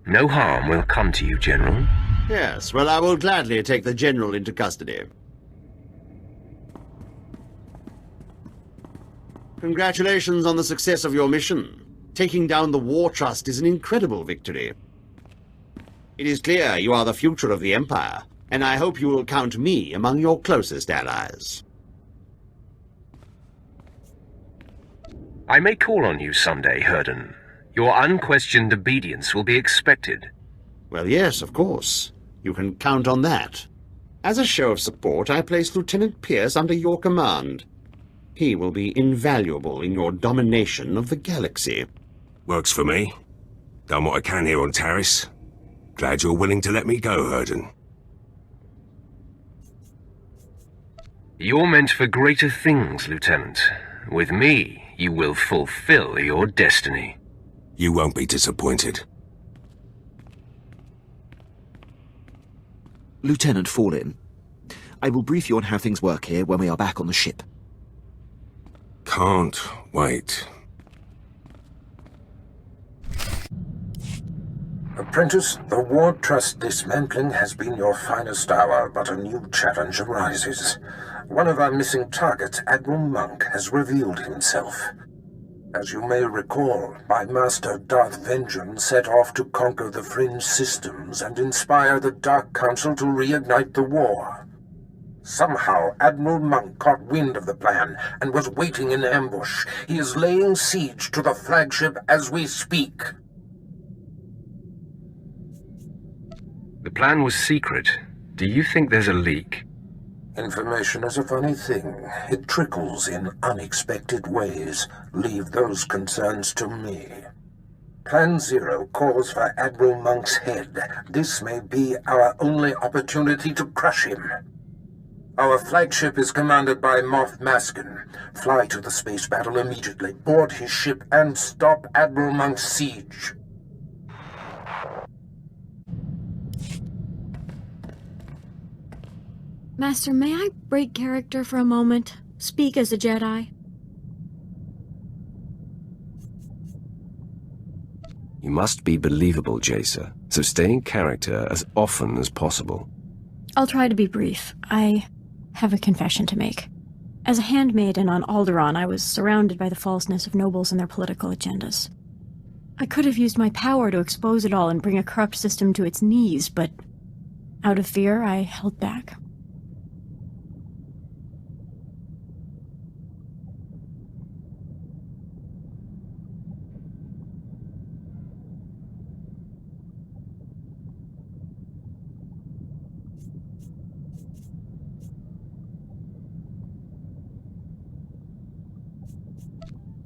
No harm will come to you, General. Yes, well, I will gladly take the General into custody. Congratulations on the success of your mission. Taking down the War Trust is an incredible victory. It is clear you are the future of the Empire, and I hope you will count me among your closest allies. I may call on you someday, Herden. Your unquestioned obedience will be expected. Well, yes, of course. You can count on that. As a show of support, I place Lieutenant Pierce under your command. He will be invaluable in your domination of the galaxy. Works for me. Done what I can here on Taris. Glad you're willing to let me go, Herden. You're meant for greater things, Lieutenant. With me, you will fulfill your destiny. You won't be disappointed. Lieutenant Fallin, I will brief you on how things work here when we are back on the ship. Can't wait. Apprentice, the War Trust dismantling has been your finest hour, but a new challenge arises. One of our missing targets, Admiral Monk, has revealed himself. As you may recall, my master Darth Vengeance set off to conquer the fringe systems and inspire the Dark Council to reignite the war. Somehow, Admiral Monk caught wind of the plan and was waiting in ambush. He is laying siege to the flagship as we speak. The plan was secret. Do you think there's a leak? Information is a funny thing. It trickles in unexpected ways. Leave those concerns to me. Plan Zero calls for Admiral Monk's head. This may be our only opportunity to crush him. Our flagship is commanded by Moff Maskin. Fly to the space battle immediately, board his ship, and stop Admiral Monk's siege. Master, may I break character for a moment? Speak as a Jedi? You must be believable, Jacer, so stay in character as often as possible. I'll try to be brief. I have a confession to make. As a handmaiden on Alderaan, I was surrounded by the falseness of nobles and their political agendas. I could have used my power to expose it all and bring a corrupt system to its knees, but out of fear, I held back.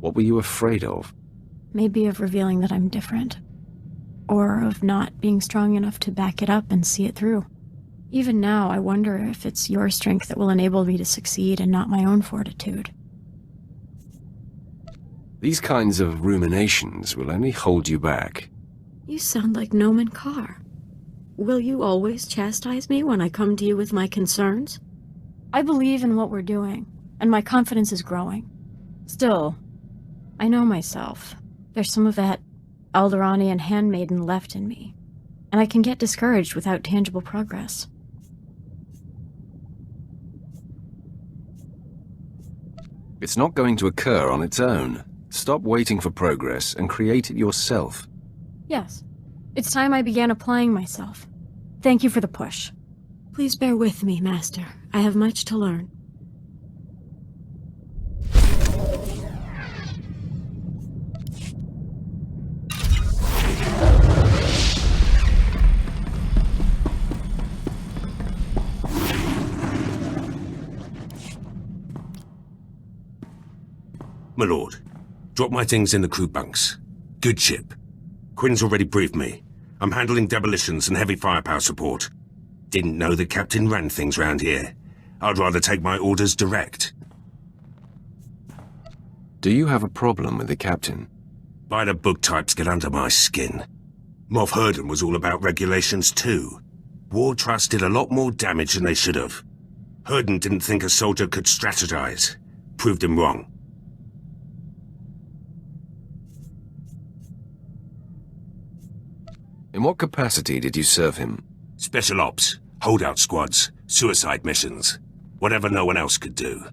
What were you afraid of? Maybe of revealing that I'm different. Or of not being strong enough to back it up and see it through. Even now, I wonder if it's your strength that will enable me to succeed and not my own fortitude. These kinds of ruminations will only hold you back. You sound like Noman Carr. Will you always chastise me when I come to you with my concerns? I believe in what we're doing, and my confidence is growing. Still, I know myself. There's some of that Alderanian handmaiden left in me, and I can get discouraged without tangible progress. It's not going to occur on its own. Stop waiting for progress and create it yourself. Yes, it's time I began applying myself. Thank you for the push. Please bear with me, Master. I have much to learn. My lord, drop my things in the crew bunks. Good ship. Quinn's already briefed me. I'm handling demolitions and heavy firepower support. Didn't know the captain ran things round here. I'd rather take my orders direct. Do you have a problem with the captain? By the book types get under my skin. Moff Herden was all about regulations too. War Trust did a lot more damage than they should have. Herden didn't think a soldier could strategize. Proved him wrong. In what capacity did you serve him? Special ops, holdout squads, suicide missions. Whatever no one else could do.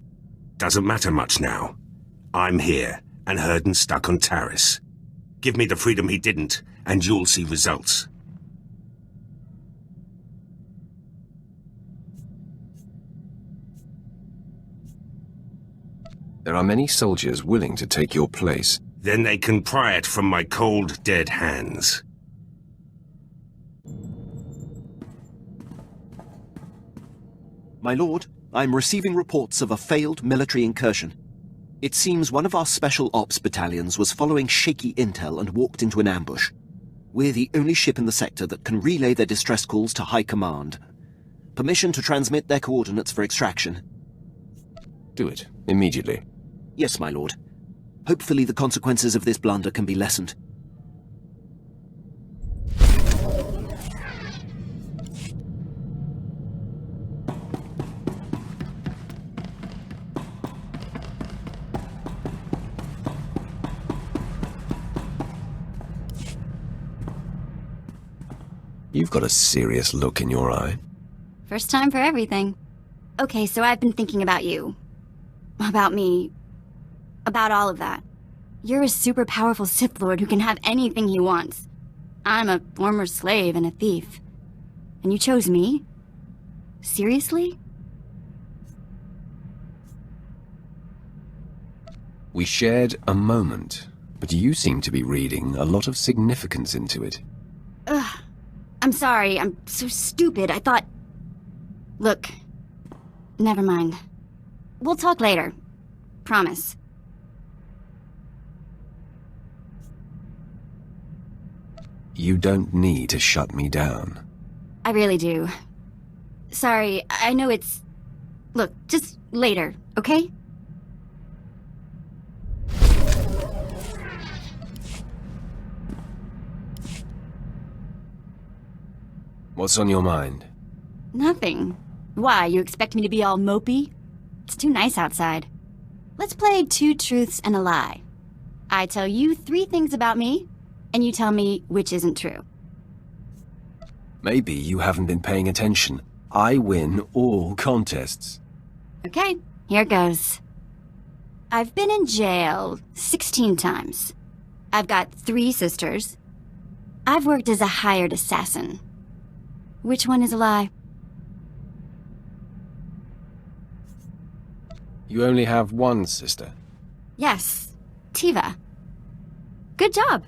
Doesn't matter much now. I'm here, and Herden's stuck on Taris. Give me the freedom he didn't, and you'll see results. There are many soldiers willing to take your place. Then they can pry it from my cold, dead hands. My lord, I'm receiving reports of a failed military incursion. It seems one of our special ops battalions was following shaky intel and walked into an ambush. We're the only ship in the sector that can relay their distress calls to High Command. Permission to transmit their coordinates for extraction. Do it, immediately. Yes, my lord. Hopefully the consequences of this blunder can be lessened. You've got a serious look in your eye. First time for everything. Okay, so I've been thinking about you. About me. About all of that. You're a super powerful Sith Lord who can have anything he wants. I'm a former slave and a thief. And you chose me? Seriously? We shared a moment, but you seem to be reading a lot of significance into it. Ugh. I'm sorry, I'm so stupid. I thought... Look. Never mind. We'll talk later. Promise. You don't need to shut me down. I really do. Sorry, I know it's... Look, just later, okay? What's on your mind? Nothing. Why, you expect me to be all mopey? It's too nice outside. Let's play 2 truths and a lie. I tell you 3 things about me, and you tell me which isn't true. Maybe you haven't been paying attention. I win all contests. Okay, here goes. I've been in jail 16 times. I've got 3 sisters. I've worked as a hired assassin. Which one is a lie? You only have one sister. Yes, Tiva. Good job.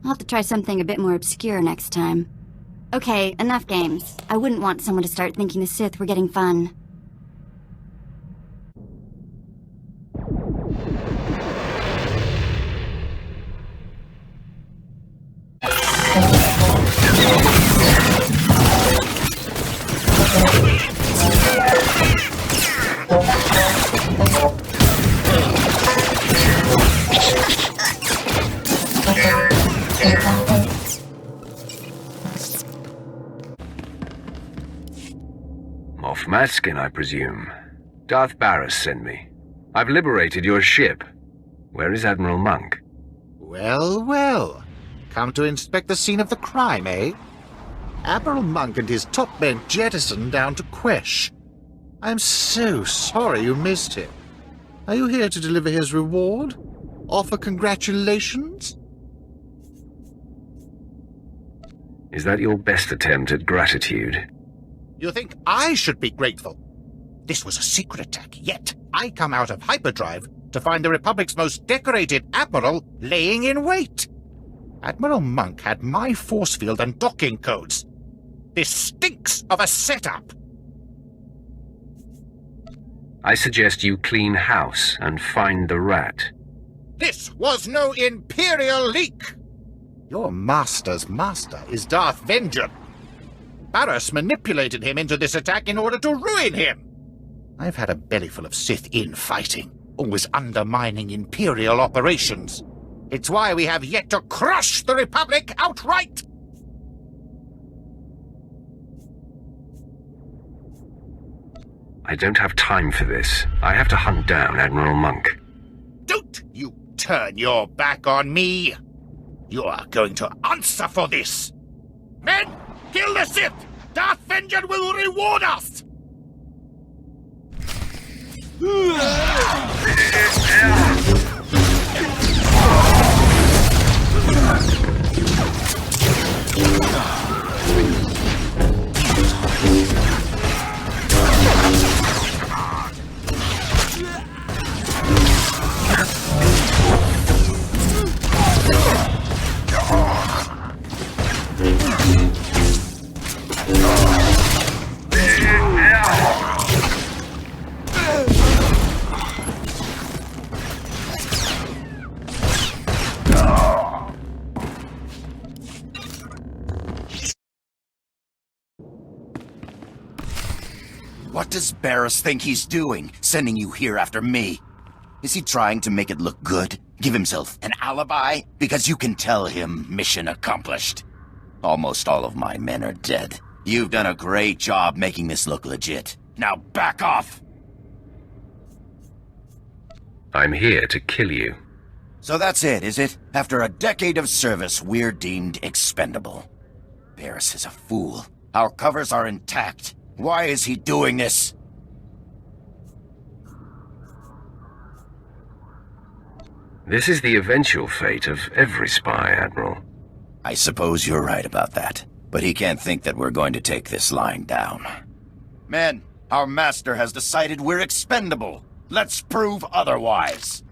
I'll have to try something a bit more obscure next time. Okay, enough games. I wouldn't want someone to start thinking the Sith were getting fun. Maskin, I presume. Darth Barris sent me. I've liberated your ship. Where is Admiral Monk? Well, well. Come to inspect the scene of the crime, eh? Admiral Monk and his top men jettisoned down to Quesh. I'm so sorry you missed him. Are you here to deliver his reward? Offer congratulations? Is that your best attempt at gratitude? You think I should be grateful? This was a secret attack, yet I come out of hyperdrive to find the Republic's most decorated admiral laying in wait. Admiral Monk had my force field and docking codes. This stinks of a setup. I suggest you clean house and find the rat. This was no Imperial leak! Your master's master is Darth Vengeance. Barris manipulated him into this attack in order to ruin him. I've had a bellyful of Sith infighting, always undermining Imperial operations. It's why we have yet to crush the Republic outright! I don't have time for this. I have to hunt down Admiral Monk. Don't you turn your back on me! You are going to answer for this! Men, kill the Sith! Darth Vengeance will reward us! What does Barris think he's doing, sending you here after me? Is he trying to make it look good? Give himself an alibi? Because you can tell him mission accomplished. Almost all of my men are dead. You've done a great job making this look legit. Now back off! I'm here to kill you. So that's it, is it? After a decade of service, we're deemed expendable. Barris is a fool. Our covers are intact. Why is he doing this? This is the eventual fate of every spy, Admiral. I suppose you're right about that, but he can't think that we're going to take this line down. Men, our master has decided we're expendable. Let's prove otherwise.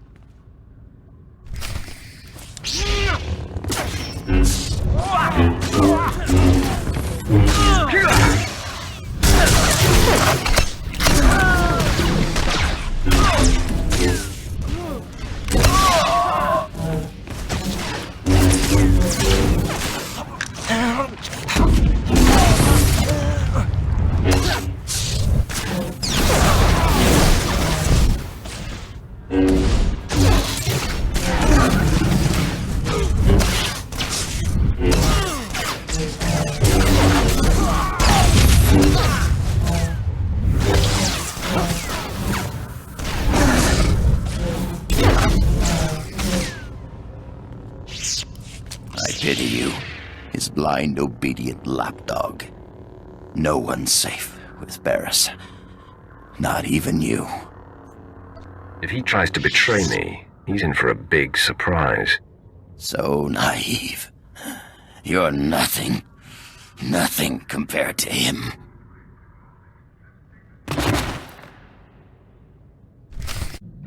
Pity you, his blind, obedient lapdog. No one's safe with Barris. Not even you. If he tries to betray me, he's in for a big surprise. So naive. You're nothing. Nothing compared to him.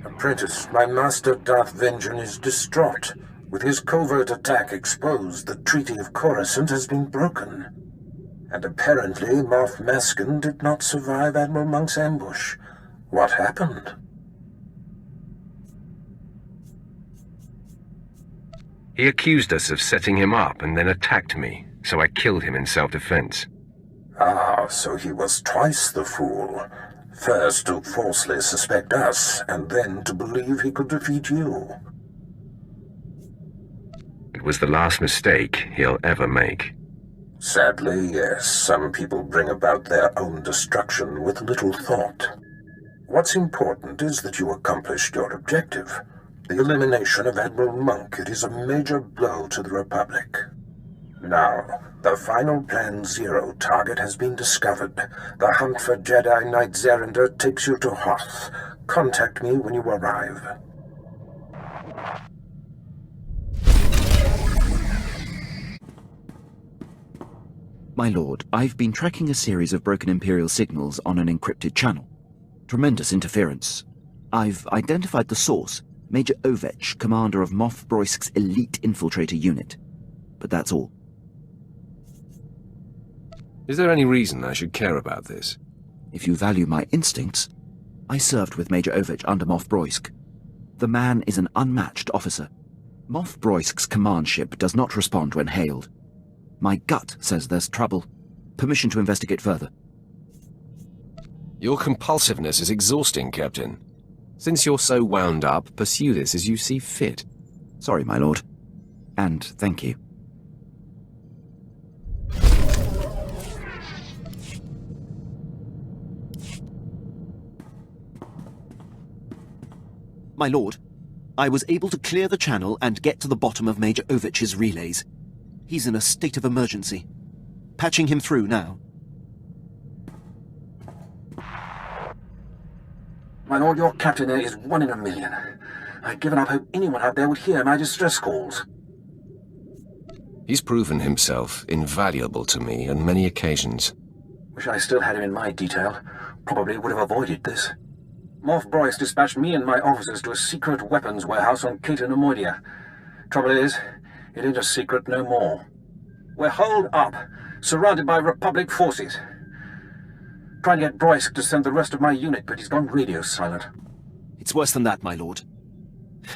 Apprentice, my master Darth Vengeance is distraught. With his covert attack exposed, the Treaty of Coruscant has been broken. And apparently Moff Maskin did not survive Admiral Monk's ambush. What happened? He accused us of setting him up and then attacked me, so I killed him in self-defense. Ah, so he was twice the fool. First to falsely suspect us, and then to believe he could defeat you. It was the last mistake he'll ever make. Sadly, yes, some people bring about their own destruction with little thought. What's important is that you accomplished your objective. The elimination of Admiral Monk. It is a major blow to the Republic. Now, the final Plan Zero target has been discovered. The hunt for Jedi Knight Zerender takes you to Hott. Contact me when you arrive. My lord, I've been tracking a series of broken Imperial signals on an encrypted channel. Tremendous interference. I've identified the source, Major Ovech, commander of Moff Broisk's elite infiltrator unit. But that's all. Is there any reason I should care about this? If you value my instincts, I served with Major Ovech under Moff Broisk. The man is an unmatched officer. Moff Broisk's command ship does not respond when hailed. My gut says there's trouble. Permission to investigate further. Your compulsiveness is exhausting, Captain. Since you're so wound up, pursue this as you see fit. Sorry, my lord. And thank you. My lord, I was able to clear the channel and get to the bottom of Major Ovech's relays. He's in a state of emergency. Patching him through now. My lord, your captain there is 1 in a million. I've given up hope anyone out there would hear my distress calls. He's proven himself invaluable to me on many occasions. Wish I still had him in my detail. Probably would have avoided this. Moff Broisk dispatched me and my officers to a secret weapons warehouse on Cato Nemoidia. Trouble is, it ain't a secret no more. We're holed up, surrounded by Republic forces. Trying to get Broisk to send the rest of my unit, but he's gone radio silent. It's worse than that, my lord.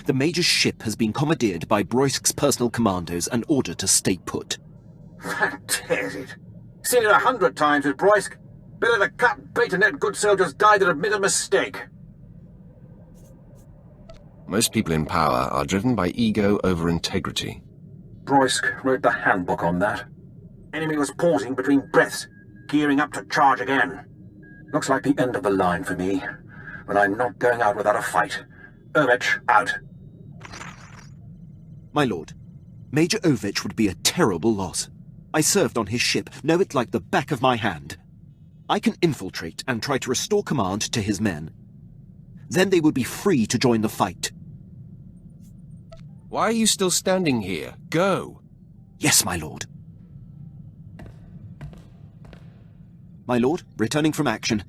The Major's ship has been commandeered by Broisk's personal commandos and ordered to stay put. That tears it. Seen it 100 times with Broisk. Better to cut bait and let good soldiers die than admit a mistake. Most people in power are driven by ego over integrity. Broisk wrote the handbook on that. Enemy was pausing between breaths, gearing up to charge again. Looks like the end of the line for me, but I'm not going out without a fight. Ovech, out. My lord, Major Ovech would be a terrible loss. I served on his ship, know it like the back of my hand. I can infiltrate and try to restore command to his men. Then they would be free to join the fight. Why are you still standing here? Go! Yes, my lord. My lord, returning from action.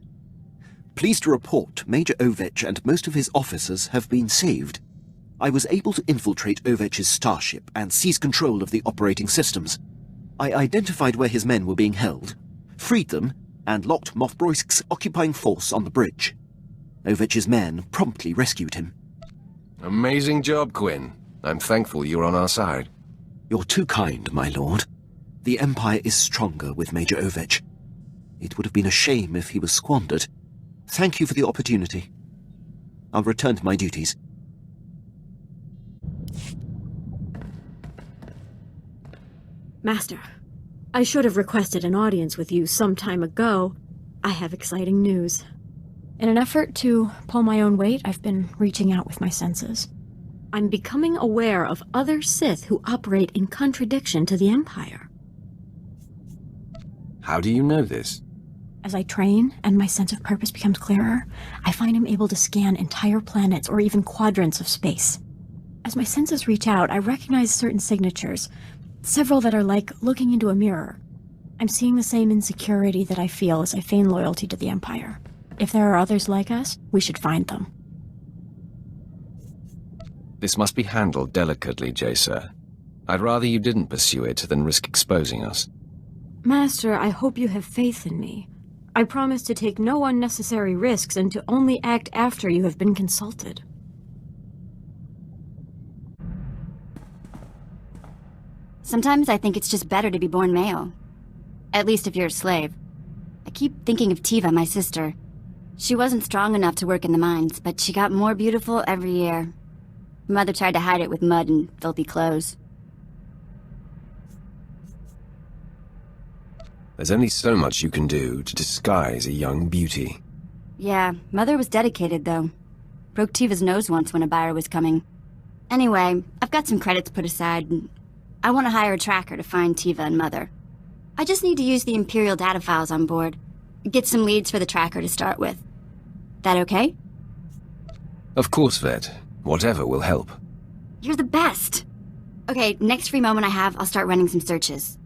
Pleased to report Major Ovech and most of his officers have been saved. I was able to infiltrate Ovech's starship and seize control of the operating systems. I identified where his men were being held, freed them, and locked Moff Broisk's occupying force on the bridge. Ovech's men promptly rescued him. Amazing job, Quinn. I'm thankful you're on our side. You're too kind, my lord. The Empire is stronger with Major Ovech. It would have been a shame if he was squandered. Thank you for the opportunity. I'll return to my duties. Master, I should have requested an audience with you some time ago. I have exciting news. In an effort to pull my own weight, I've been reaching out with my senses. I'm becoming aware of other Sith who operate in contradiction to the Empire. How do you know this? As I train and my sense of purpose becomes clearer, I find I'm able to scan entire planets or even quadrants of space. As my senses reach out, I recognize certain signatures, several that are like looking into a mirror. I'm seeing the same insecurity that I feel as I feign loyalty to the Empire. If there are others like us, we should find them. This must be handled delicately, Jacer. I'd rather you didn't pursue it than risk exposing us. Master, I hope you have faith in me. I promise to take no unnecessary risks and to only act after you have been consulted. Sometimes I think it's just better to be born male. At least if you're a slave. I keep thinking of Tiva, my sister. She wasn't strong enough to work in the mines, but she got more beautiful every year. Mother tried to hide it with mud and filthy clothes. There's only so much you can do to disguise a young beauty. Yeah, Mother was dedicated, though. Broke Tiva's nose once when a buyer was coming. Anyway, I've got some credits put aside. I want to hire a tracker to find Tiva and Mother. I just need to use the Imperial data files on board. Get some leads for the tracker to start with. That okay? Of course, Vet. Whatever will help. You're the best! Okay, next free moment I have, I'll start running some searches.